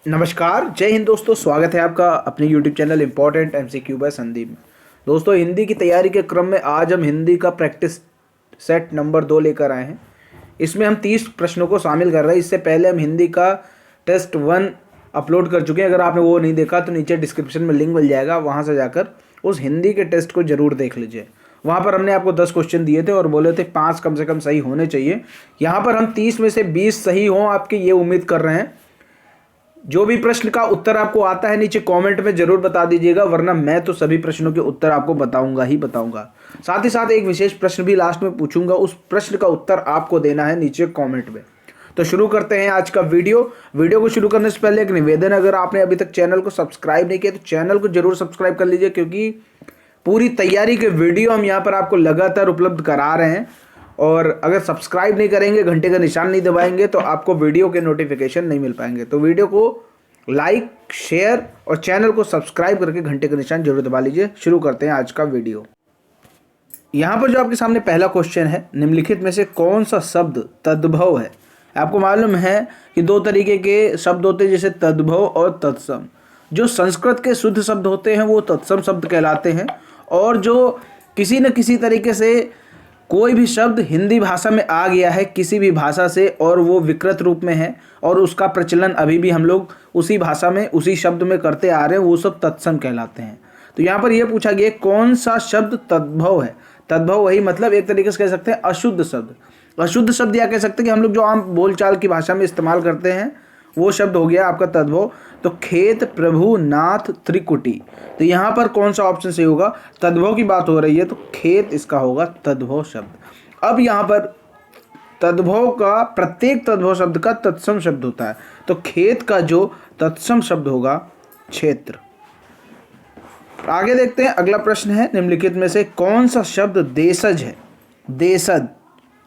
नमस्कार, जय हिंद दोस्तों। स्वागत है आपका अपने YouTube channel important MCQ by Sandeep में। दोस्तों, हिंदी की तैयारी के क्रम में आज हम हिंदी का प्रैक्टिस सेट नंबर 2 लेकर आए हैं। इसमें हम 30 प्रश्नों को शामिल कर रहे हैं। इससे पहले हम हिंदी का टेस्ट 1 अपलोड कर चुके हैं। अगर आपने वो नहीं देखा तो नीचे डिस्क्रिप्शन में लिंक मिल जाएगा, वहाँ से जाकर उस हिंदी के टेस्ट को ज़रूर देख लीजिए। वहाँ पर हमने आपको 10 क्वेश्चन दिए थे और बोले थे 5 कम से कम सही होने चाहिए। यहाँ पर हम 30 में से 20 सही हों आपके, ये उम्मीद कर रहे हैं। जो भी प्रश्न का उत्तर आपको आता है नीचे कमेंट में जरूर बता दीजिएगा, वरना मैं तो सभी प्रश्नों के उत्तर आपको बताऊंगा ही बताऊंगा। साथ ही साथ एक विशेष प्रश्न भी लास्ट में पूछूंगा, उस प्रश्न का उत्तर आपको देना है नीचे कमेंट में। तो शुरू करते हैं आज का वीडियो को शुरू करने से पहले एक निवेदन, अगर आपने अभी तक चैनल को सब्सक्राइब नहीं किया तो चैनल को जरूर सब्सक्राइब कर लीजिए, क्योंकि पूरी तैयारी के वीडियो हम यहाँ पर आपको लगातार उपलब्ध करा रहे हैं। और अगर सब्सक्राइब नहीं करेंगे, घंटे का निशान नहीं दबाएंगे, तो आपको वीडियो के नोटिफिकेशन नहीं मिल पाएंगे। तो वीडियो को लाइक, शेयर और चैनल को सब्सक्राइब करके घंटे का निशान जरूर दबा लीजिए। शुरू करते हैं आज का वीडियो। यहाँ पर जो आपके सामने पहला क्वेश्चन है, निम्नलिखित में से कौन सा शब्द तद्भव है। आपको मालूम है कि दो तरीके के शब्द होते हैं, जैसे तद्भव और तत्सम। जो संस्कृत के शुद्ध शब्द होते हैं वो तत्सम शब्द कहलाते हैं, और जो किसी न किसी तरीके से कोई भी शब्द हिंदी भाषा में आ गया है किसी भी भाषा से और वो विकृत रूप में है और उसका प्रचलन अभी भी हम लोग उसी भाषा में उसी शब्द में करते आ रहे हैं, वो सब तत्सम कहलाते हैं। तो यहाँ पर यह पूछा गया कौन सा शब्द तद्भव है। तद्भव वही मतलब एक तरीके से कह सकते हैं अशुद्ध शब्द। अशुद्ध शब्द या कह सकते हैं कि हम लोग जो आम बोलचाल की भाषा में इस्तेमाल करते हैं वो शब्द हो गया आपका तद्भव। तो खेत प्रभु नाथ त्रिकुटी, तो यहाँ पर कौन सा ऑप्शन सही होगा। तद्भव की बात हो रही है तो खेत इसका होगा तद्भव शब्द। अब यहाँ पर तद्भव का प्रत्येक तद्भव शब्द का तत्सम शब्द होता है, तो खेत का जो तत्सम शब्द होगा क्षेत्र। आगे देखते हैं, अगला प्रश्न है निम्नलिखित में से कौन सा शब्द देशज है। देशज,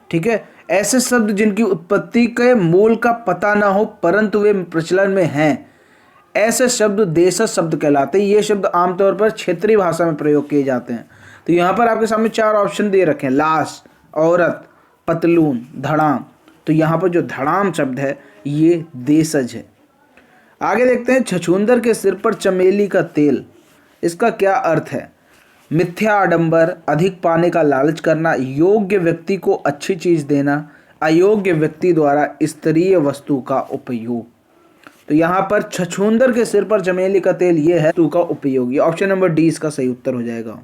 ठीक है, ऐसे शब्द जिनकी उत्पत्ति के मूल का पता ना हो परंतु वे प्रचलन में हैं, ऐसे शब्द देशज शब्द कहलाते हैं। ये शब्द आमतौर पर क्षेत्रीय भाषा में प्रयोग किए जाते हैं। तो यहाँ पर आपके सामने 4 ऑप्शन दे रखे हैं, लाश, औरत, पतलून, धड़ाम। तो यहाँ पर जो धड़ाम शब्द है ये देशज है। आगे देखते हैं, छछूंदर के सिर पर चमेली का तेल, इसका क्या अर्थ है। मिथ्या आडंबर, अधिक पाने का लालच करना, योग्य व्यक्ति को अच्छी चीज़ देना, अयोग्य व्यक्ति द्वारा स्तरीय वस्तु का उपयोग। तो यहाँ पर छछूंदर के सिर पर चमेली का तेल ये है वस्तु का उपयोग। ये ऑप्शन नंबर डी इसका सही उत्तर हो जाएगा।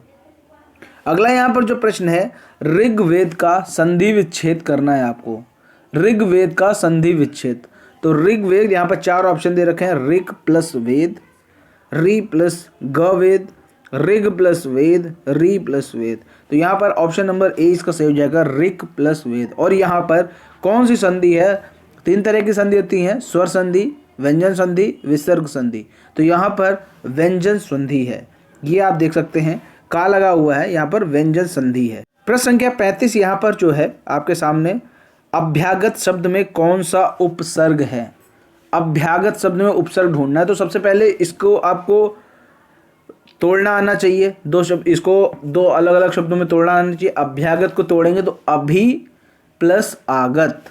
अगला यहाँ पर जो प्रश्न है, ऋग्वेद का संधि विच्छेद करना है आपको। ऋग्वेद का संधि विच्छेद, तो ऋग्वेद यहाँ पर 4 ऑप्शन दे रखे हैं, ऋग प्लस वेद, री प्लस गवेद, ऋग प्लस वेद, री प्लस वेद। तो यहाँ पर ऑप्शन नंबर ए इसका सही हो जाएगा, ऋग प्लस वेद। और यहाँ पर कौन सी संधि है। 3 तरह की संधि होती हैं, स्वर संधि, व्यंजन संधि, विसर्ग संधि। तो यहाँ पर व्यंजन संधि है, ये आप देख सकते हैं का लगा हुआ है, यहाँ पर व्यंजन संधि है। प्रश्न संख्या 35 यहाँ पर जो है आपके सामने, अभ्यागत शब्द में कौन सा उपसर्ग है। अभ्यागत शब्द में उपसर्ग ढूंढना है। तो सबसे पहले इसको आपको तोड़ना आना चाहिए। 2 शब्द, इसको 2 अलग अलग शब्दों में तोड़ना आना चाहिए। अभ्यागत को तोड़ेंगे तो अभि प्लस आगत,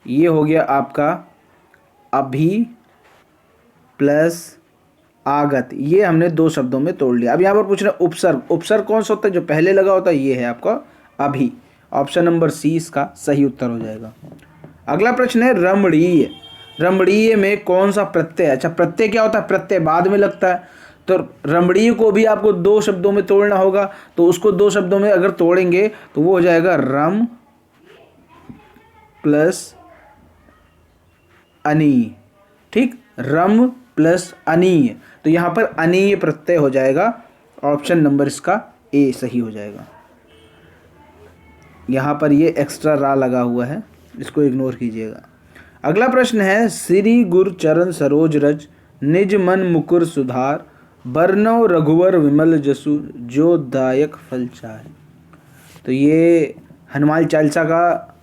ये हो गया आपका अभि प्लस आगत। ये हमने 2 शब्दों में तोड़ लिया। अब यहाँ पर पूछ रहे हैं उपसर्ग। उपसर्ग कौन सा होता है, जो पहले लगा होता है, ये है आपका अभि। ऑप्शन नंबर सी इसका सही उत्तर हो जाएगा। अगला प्रश्न है रमणीय। रमणीय में कौन सा प्रत्यय। अच्छा, प्रत्यय क्या होता है, प्रत्यय बाद में लगता है। तो रमणीय को भी आपको 2 शब्दों में तोड़ना होगा। तो उसको 2 शब्दों में अगर तोड़ेंगे तो वो हो जाएगा रम प्लस अनीय। ठीक, रम प्लस अनीय। तो यहाँ पर अनीय प्रत्यय हो जाएगा। ऑप्शन नंबर इसका ए सही हो जाएगा। यहाँ पर ये एक्स्ट्रा रा लगा हुआ है, इसको इग्नोर कीजिएगा। अगला प्रश्न है, श्री गुरु चरण सरोज रज, निज मन मुकुर सुधार, बरनौ रघुवर विमल जसु, जो दायक फल चाहे। तो ये हनुमान चालीसा का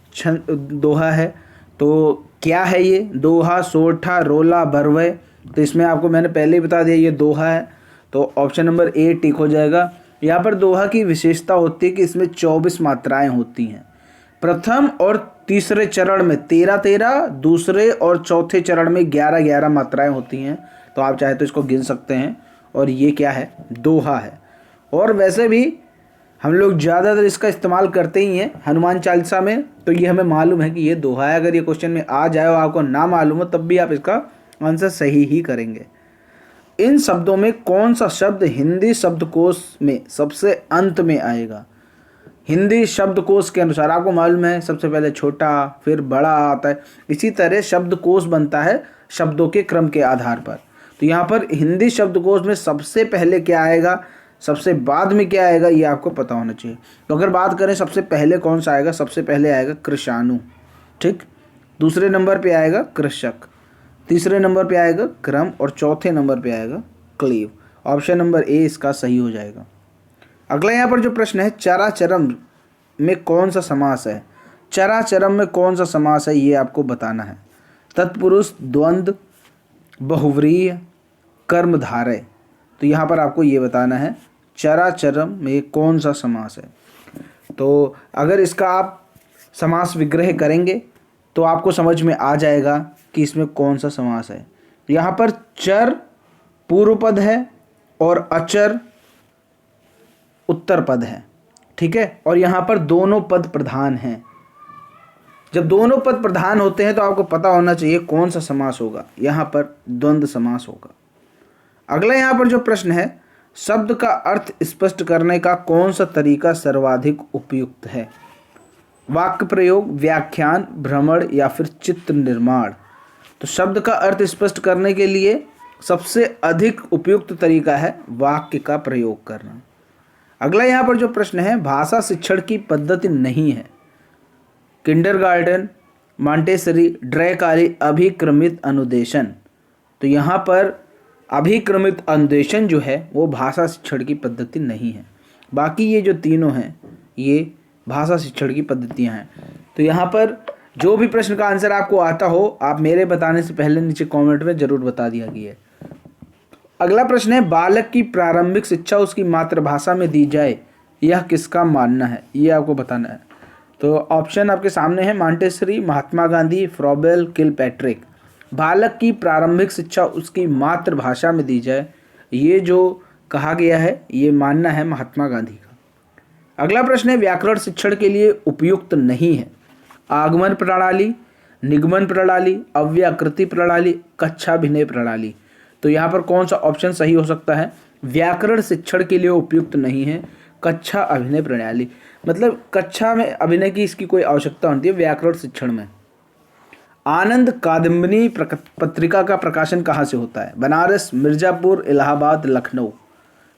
दोहा है। तो क्या है ये दोहा, सोठा रोला भरवय। तो इसमें आपको मैंने पहले ही बता दिया ये दोहा है, तो ऑप्शन नंबर ए टिक हो जाएगा। यहाँ पर दोहा की विशेषता होती है कि इसमें 24 मात्राएं होती हैं। प्रथम और तीसरे चरण में 13-13, दूसरे और चौथे चरण में 11-11 मात्राएं होती हैं। तो आप चाहे तो इसको गिन सकते हैं। और ये क्या है, दोहा है। और वैसे भी हम लोग ज़्यादातर इसका इस्तेमाल करते ही हैं हनुमान चालीसा में, तो ये हमें मालूम है कि ये दोहा है। अगर ये क्वेश्चन में आ जाए और आपको ना मालूम हो तब भी आप इसका आंसर सही ही करेंगे। इन शब्दों में कौन सा शब्द हिंदी शब्दकोश में सबसे अंत में आएगा? हिंदी शब्दकोश के अनुसार आपको मालूम है सबसे पहले छोटा फिर बड़ा आता है, इसी तरह शब्दकोश बनता है शब्दों के क्रम के आधार पर। तो यहाँ पर हिंदी शब्दकोश में सबसे पहले क्या आएगा, सबसे बाद में क्या आएगा, ये आपको पता होना चाहिए। तो अगर बात करें सबसे पहले कौन सा आएगा, सबसे पहले आएगा कृशाणु, ठीक। दूसरे नंबर पे आएगा कृषक, तीसरे नंबर पे आएगा क्रम और चौथे नंबर पे आएगा क्लीव। ऑप्शन नंबर ए इसका सही हो जाएगा। अगला यहाँ पर जो प्रश्न है, चराचरम में कौन सा समास है? चराचरम में कौन सा समास है ये आपको बताना है। तत्पुरुष, द्वंद्व, बहुव्रीहि, कर्मधारय। तो यहाँ पर आपको ये बताना है चराचरम में कौन सा समास है। तो अगर इसका आप समास विग्रह करेंगे तो आपको समझ में आ जाएगा कि इसमें कौन सा समास है। यहाँ पर चर पूर्व पद है और अचर उत्तर पद है, ठीक है। और यहाँ पर दोनों पद प्रधान हैं। जब दोनों पद प्रधान होते हैं तो आपको पता होना चाहिए कौन सा समास होगा। यहाँ पर द्वंद्व समास होगा। अगला यहाँ पर जो प्रश्न है, शब्द का अर्थ स्पष्ट करने का कौन सा तरीका सर्वाधिक उपयुक्त है? वाक्य प्रयोग, व्याख्यान, भ्रमण या फिर चित्र निर्माण। तो शब्द का अर्थ स्पष्ट करने के लिए सबसे अधिक उपयुक्त तरीका है वाक्य का प्रयोग करना। अगला यहाँ पर जो प्रश्न है, भाषा शिक्षण की पद्धति नहीं है। किंडरगार्टन, मॉन्टेसरी, ड्रैकारी, अभिक्रमित अनुदेशन। तो यहाँ पर अभिक्रमित अनुदेशन जो है वो भाषा शिक्षण की पद्धति नहीं है। बाकी ये जो तीनों हैं ये भाषा शिक्षण की पद्धतियाँ हैं। तो यहाँ पर जो भी प्रश्न का आंसर आपको आता हो आप मेरे बताने से पहले नीचे कमेंट में ज़रूर बता दिया गया है। अगला प्रश्न है, बालक की प्रारंभिक शिक्षा उसकी मातृभाषा में दी जाए, यह किसका मानना है? ये आपको बताना है। तो ऑप्शन आपके सामने है, Montessori, Mahatma Gandhi, Froebel, Kilpatrick. बालक की प्रारंभिक शिक्षा उसकी मातृभाषा में दी जाए, ये जो कहा गया है ये मानना है महात्मा गांधी का। अगला प्रश्न है, व्याकरण शिक्षण के लिए उपयुक्त नहीं है। आगमन प्रणाली, निगमन प्रणाली, अव्याकृति प्रणाली, कक्षाभिनय प्रणाली। तो यहाँ पर कौन सा ऑप्शन सही हो सकता है? व्याकरण शिक्षण के लिए उपयुक्त नहीं है कक्षा अभिनय प्रणाली। मतलब कक्षा में अभिनय की इसकी कोई आवश्यकता होती है व्याकरण शिक्षण में। आनंद कादम्बिनी पत्रिका का प्रकाशन कहाँ से होता है? बनारस, मिर्ज़ापुर, इलाहाबाद, लखनऊ।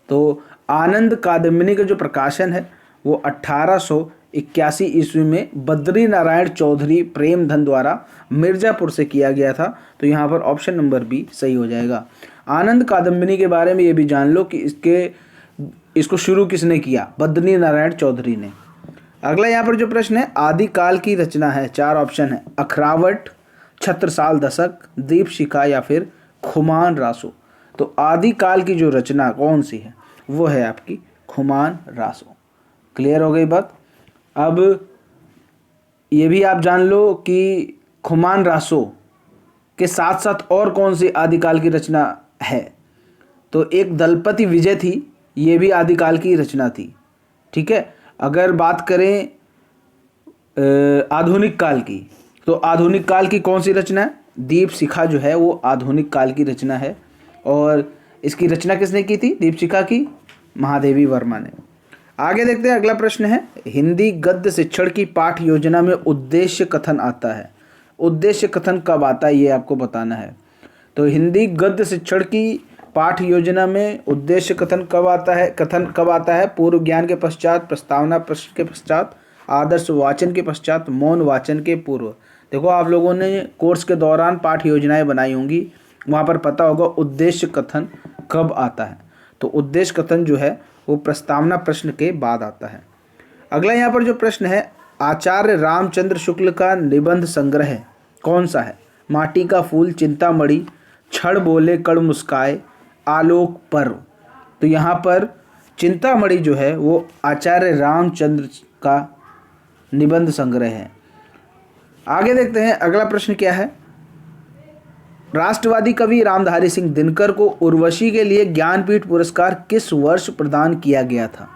तो आनंद कादम्बिनी का जो प्रकाशन है वो 1881 ईस्वी में बद्री नारायण चौधरी प्रेमधन द्वारा मिर्ज़ापुर से किया गया था। तो यहाँ पर ऑप्शन नंबर बी सही हो जाएगा। आनंद कादम्बिनी के बारे में ये भी जान लो कि इसको शुरू किसने किया? बद्री नारायण चौधरी ने। अगला यहाँ पर जो प्रश्न है, आदिकाल की रचना है। 4 ऑप्शन है, अखरावट, छत्रसाल दशक, दीपशिखा या फिर खुमान रासो। तो आदिकाल की जो रचना कौन सी है वो है आपकी खुमान रासो। क्लियर हो गई बात। अब ये भी आप जान लो कि खुमान रासो के साथ साथ और कौन सी आदिकाल की रचना है। तो एक दलपति विजय थी, ये भी आदिकाल की रचना थी, ठीक है। अगर बात करें आधुनिक काल की, तो आधुनिक काल की कौन सी रचना है? दीपशिखा जो है वो आधुनिक काल की रचना है। और इसकी रचना किसने की थी दीपशिखा की? महादेवी वर्मा ने। आगे देखते हैं, अगला प्रश्न है, हिंदी गद्य शिक्षण की पाठ योजना में उद्देश्य कथन आता है। उद्देश्य कथन कब आता है ये आपको बताना है। तो हिंदी गद्य शिक्षण की पाठ योजना में उद्देश्य कथन कब आता है? कथन कब आता है? पूर्व ज्ञान के पश्चात, प्रस्तावना प्रश्न के पश्चात, आदर्श वाचन के पश्चात, मौन वाचन के पूर्व। देखो आप लोगों ने कोर्स के दौरान पाठ योजनाएं बनाई होंगी, वहाँ पर पता होगा उद्देश्य कथन कब आता है। तो उद्देश्य कथन जो है वो प्रस्तावना प्रश्न के बाद आता है। अगला यहाँ पर जो प्रश्न है, आचार्य रामचंद्र शुक्ल का निबंध संग्रह कौन सा है? माटी का फूल, चिंतामणि, क्षण बोले कण मुस्काए, आलोक पर्व। तो यहाँ पर चिंतामणि जो है वो आचार्य रामचंद्र का निबंध संग्रह है। आगे देखते हैं अगला प्रश्न क्या है। राष्ट्रवादी कवि रामधारी सिंह दिनकर को उर्वशी के लिए ज्ञानपीठ पुरस्कार किस वर्ष प्रदान किया गया था?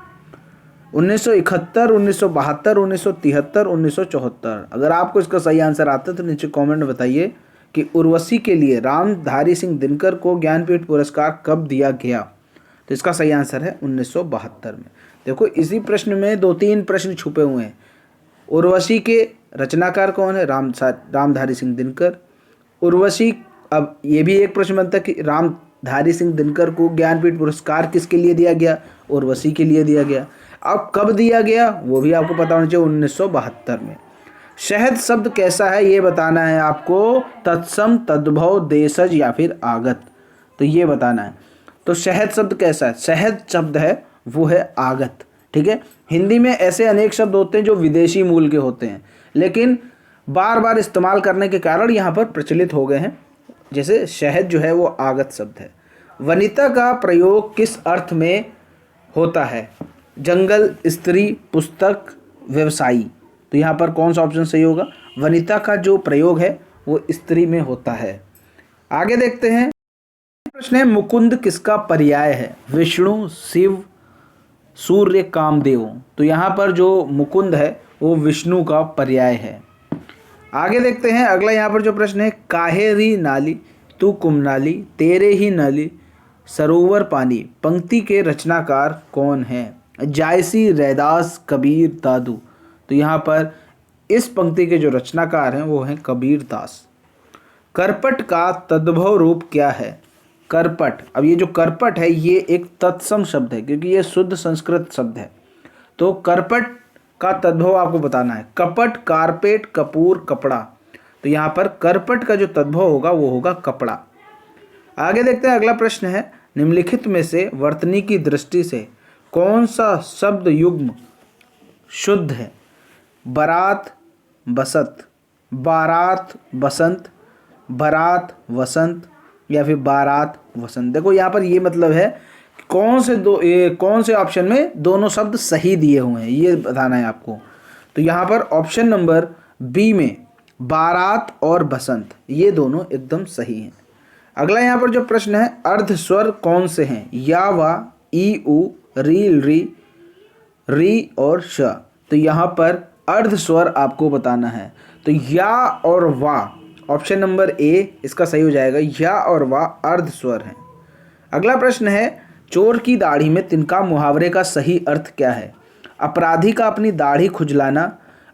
1971, 1972, 1973, 1974। अगर आपको इसका सही आंसर आता है तो नीचे कमेंट में बताइए कि उर्वशी के लिए रामधारी सिंह दिनकर को ज्ञानपीठ पुरस्कार कब दिया गया। तो इसका सही आंसर है 1972 में। देखो इसी प्रश्न में 2-3 प्रश्न छुपे हुए हैं। उर्वशी के रचनाकार कौन है? रामधारी सिंह दिनकर। उर्वशी, अब ये भी एक प्रश्न बनता है कि रामधारी सिंह दिनकर को ज्ञानपीठ पुरस्कार किसके लिए दिया गया? उर्वशी के लिए दिया गया। अब कब दिया गया वो भी आपको पता होना चाहिए, 1972 में। शहद शब्द कैसा है ये बताना है आपको, तत्सम, तद्भव, देशज या फिर आगत, तो ये बताना है। तो शहद शब्द कैसा है? शहद शब्द है वो है आगत, ठीक है। हिंदी में ऐसे अनेक शब्द होते हैं जो विदेशी मूल के होते हैं, लेकिन बार बार इस्तेमाल करने के कारण यहाँ पर प्रचलित हो गए हैं। जैसे शहद जो है वो आगत शब्द है। वनिता का प्रयोग किस अर्थ में होता है? जंगल, स्त्री, पुस्तक, व्यवसायी। तो यहाँ पर कौन सा ऑप्शन सही होगा? वनिता का जो प्रयोग है वो स्त्री में होता है। आगे देखते हैं प्रश्न है, मुकुंद किसका पर्याय है? विष्णु, शिव, सूर्य, कामदेव। तो यहाँ पर जो मुकुंद है वो विष्णु का पर्याय है। आगे देखते हैं अगला यहाँ पर जो प्रश्न है, काहे री नाली तू कुमनाली तेरे ही नाली सरोवर पानी। पंक्ति के रचनाकार कौन है? जायसी, रैदास, कबीर, दादू। तो यहाँ पर इस पंक्ति के जो रचनाकार हैं वो हैं कबीर दास। करपट का तद्भव रूप क्या है? करपट, अब ये जो करपट है ये एक तत्सम शब्द है क्योंकि ये शुद्ध संस्कृत शब्द है। तो करपट का तद्भव आपको बताना है। कपट, कारपेट, कपूर, कपड़ा। तो यहाँ पर करपट का जो तद्भव होगा वो होगा कपड़ा। आगे देखते हैं अगला प्रश्न है, निम्नलिखित में से वर्तनी की दृष्टि से कौन सा शब्द युग्म शुद्ध है? बारात, बसत, बारात, बसंत, बारात, वसंत या फिर बारात, वसंत। देखो यहाँ पर ये मतलब है कौन से ऑप्शन में दोनों शब्द सही दिए हुए हैं ये बताना है आपको। तो यहाँ पर ऑप्शन नंबर बी में बारात और बसंत ये दोनों एकदम सही हैं। अगला यहाँ पर जो प्रश्न है, अर्ध स्वर कौन से हैं? या, वा, ई, उ, री और श। तो यहाँ पर अर्ध स्वर आपको बताना है। तो या और वा, ऑप्शन नंबर ए इसका सही हो जाएगा। या और वा अर्ध स्वर हैं। अगला प्रश्न है, चोर की दाढ़ी में तिनका मुहावरे का सही अर्थ क्या है? अपराधी का अपनी दाढ़ी खुजलाना,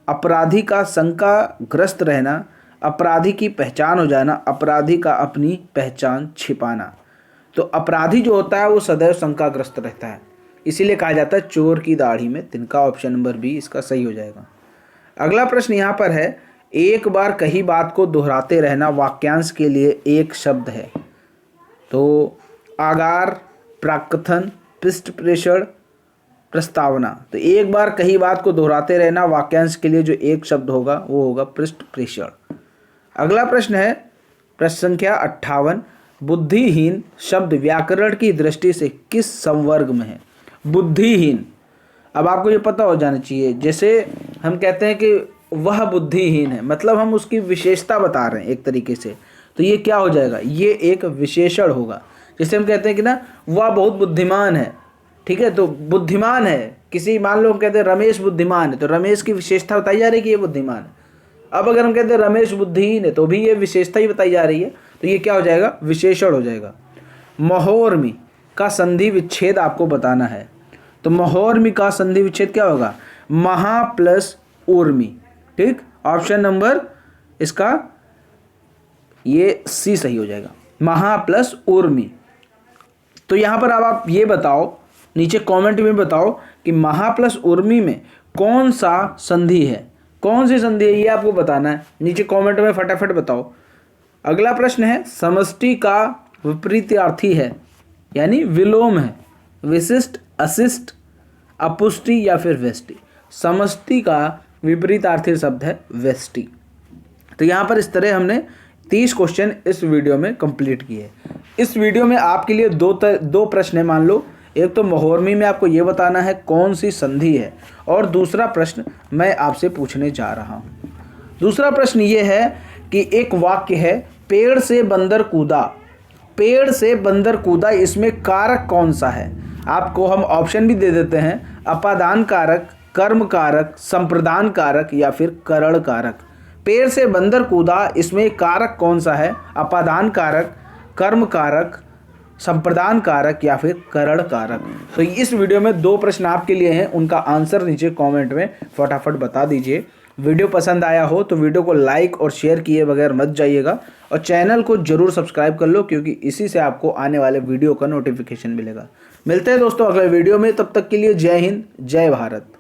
अपराधी का शंकाग्रस्त रहना, अपराधी की पहचान हो जाना, अपराधी का अपनी पहचान छिपाना। तो अपराधी जो होता है वो सदैव शंकाग्रस्त रहता है, इसीलिए कहा जाता है चोर की दाढ़ी में तिनका। ऑप्शन नंबर बी इसका सही हो जाएगा। अगला प्रश्न यहाँ पर है, एक बार कही बात को दोहराते रहना वाक्यांश के लिए एक शब्द है। तो आगार, प्राकथन, पृष्ठ प्रेषण, प्रस्तावना। तो एक बार कही बात को दोहराते रहना वाक्यांश के लिए जो एक शब्द होगा वो होगा पृष्ठ प्रेषण। अगला प्रश्न है प्रश्न संख्या 58, बुद्धिहीन शब्द व्याकरण की दृष्टि से किस संवर्ग में है? बुद्धिहीन, अब आपको ये पता हो जाना चाहिए। जैसे हम कहते हैं कि वह बुद्धिहीन है, मतलब हम उसकी विशेषता बता रहे हैं एक तरीके से, तो ये क्या हो जाएगा? ये एक विशेषण होगा। जैसे हम कहते हैं कि ना वह बहुत बुद्धिमान है, ठीक है, तो बुद्धिमान है किसी, मान लो हम कहते हैं रमेश बुद्धिमान है, तो रमेश की विशेषता बताई जा रही है कि ये बुद्धिमान है। अब अगर हम कहते हैं रमेश बुद्धिहीन है तो भी ये विशेषता ही बताई जा रही है, तो ये क्या हो जाएगा? विशेषण हो जाएगा। महोर्मी का संधि विच्छेद आपको बताना है। तो महोर्मी का संधि विच्छेद क्या होगा? महा प्लस ऊर्मी, ठीक। ऑप्शन नंबर इसका ये सी सही हो जाएगा, महा प्लस ऊर्मी। तो यहाँ पर अब आप ये बताओ, नीचे कमेंट में बताओ कि महा प्लस ऊर्मी में कौन सा संधि है, कौन सी संधि है ये आपको बताना है। नीचे कमेंट में फटाफट बताओ। अगला प्रश्न है, समष्टि का विपरीतार्थी है यानी विलोम है, विशिष्ट, अशिष्ट, अपुष्टि या फिर व्यष्टि। समष्टि का विपरीतार्थी शब्द है व्यष्टि। तो यहाँ पर इस तरह हमने 30 क्वेश्चन इस वीडियो में कंप्लीट किए। इस वीडियो में आपके लिए दो प्रश्न है, मान लो। एक तो महोर्मी में आपको ये बताना है कौन सी संधि है, और दूसरा प्रश्न मैं आपसे पूछने जा रहा हूँ। दूसरा प्रश्न ये है कि एक वाक्य है, पेड़ से बंदर कूदा, पेड़ से बंदर कूदा, इसमें कारक कौन सा है? आपको हम ऑप्शन भी दे देते हैं, अपादान कारक, कर्म कारक, संप्रदान कारक या फिर करण कारक। पेड़ से बंदर कूदा, इसमें कारक कौन सा है? अपादान कारक, कर्म कारक, संप्रदान कारक या फिर करण कारक। तो इस वीडियो में 2 प्रश्न आपके लिए हैं, उनका आंसर नीचे कमेंट में फटाफट बता दीजिए। वीडियो पसंद आया हो तो वीडियो को लाइक और शेयर किए बगैर मत जाइएगा और चैनल को जरूर सब्सक्राइब कर लो, क्योंकि इसी से आपको आने वाले वीडियो का नोटिफिकेशन मिलेगा। मिलते हैं दोस्तों अगले वीडियो में, तब तक के लिए जय हिंद, जय भारत।